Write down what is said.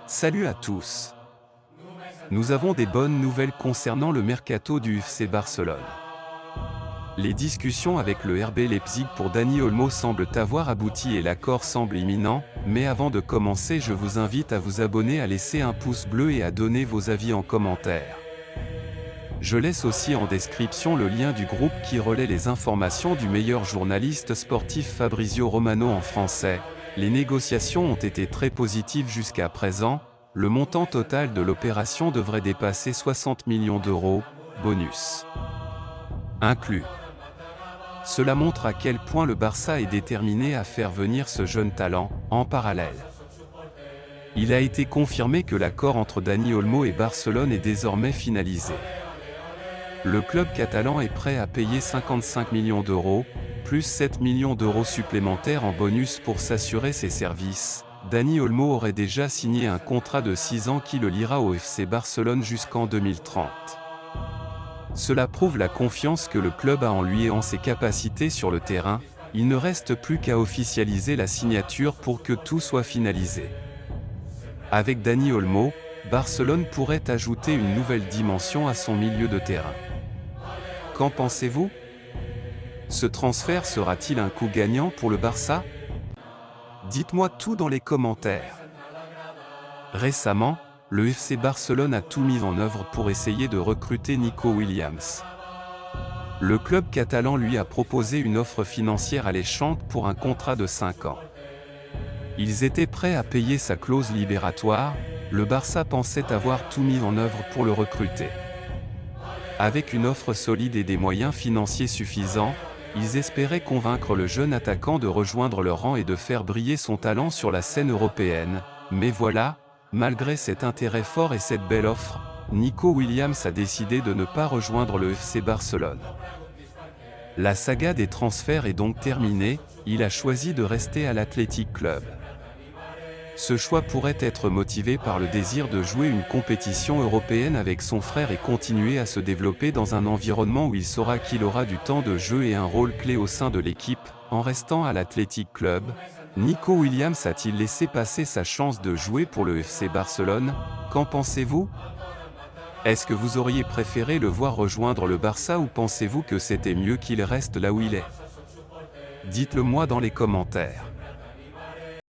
Salut à tous. Nous avons des bonnes nouvelles concernant le mercato du FC Barcelone. Les discussions avec le RB Leipzig pour Dani Olmo semblent avoir abouti et l'accord semble imminent, mais avant de commencer je vous invite à vous abonner, à laisser un pouce bleu et à donner vos avis en commentaire. Je laisse aussi en description le lien du groupe qui relaie les informations du meilleur journaliste sportif Fabrizio Romano en français. Les négociations ont été très positives jusqu'à présent, le montant total de l'opération devrait dépasser 60 millions d'euros, bonus inclus. Cela montre à quel point le Barça est déterminé à faire venir ce jeune talent, en parallèle. Il a été confirmé que l'accord entre Dani Olmo et Barcelone est désormais finalisé. Le club catalan est prêt à payer 55 millions d'euros, plus 7 millions d'euros supplémentaires en bonus pour s'assurer ses services. Dani Olmo aurait déjà signé un contrat de 6 ans qui le liera au FC Barcelone jusqu'en 2030. Cela prouve la confiance que le club a en lui et en ses capacités sur le terrain. Il ne reste plus qu'à officialiser la signature pour que tout soit finalisé. Avec Dani Olmo, Barcelone pourrait ajouter une nouvelle dimension à son milieu de terrain. Qu'en pensez-vous? Ce transfert sera-t-il un coup gagnant pour le Barça? Dites-moi tout dans les commentaires. Récemment, le FC Barcelone a tout mis en œuvre pour essayer de recruter Nico Williams. Le club catalan lui a proposé une offre financière alléchante pour un contrat de 5 ans. Ils étaient prêts à payer sa clause libératoire, le Barça pensait avoir tout mis en œuvre pour le recruter. Avec une offre solide et des moyens financiers suffisants, ils espéraient convaincre le jeune attaquant de rejoindre leur rang et de faire briller son talent sur la scène européenne. Mais voilà, malgré cet intérêt fort et cette belle offre, Nico Williams a décidé de ne pas rejoindre le FC Barcelone. La saga des transferts est donc terminée, il a choisi de rester à l'Athletic Club. Ce choix pourrait être motivé par le désir de jouer une compétition européenne avec son frère et continuer à se développer dans un environnement où il saura qu'il aura du temps de jeu et un rôle clé au sein de l'équipe. En restant à l'Athletic Club, Nico Williams a-t-il laissé passer sa chance de jouer pour le FC Barcelone? Qu'en pensez-vous? Est-ce que vous auriez préféré le voir rejoindre le Barça ou pensez-vous que c'était mieux qu'il reste là où il est? Dites-le moi dans les commentaires.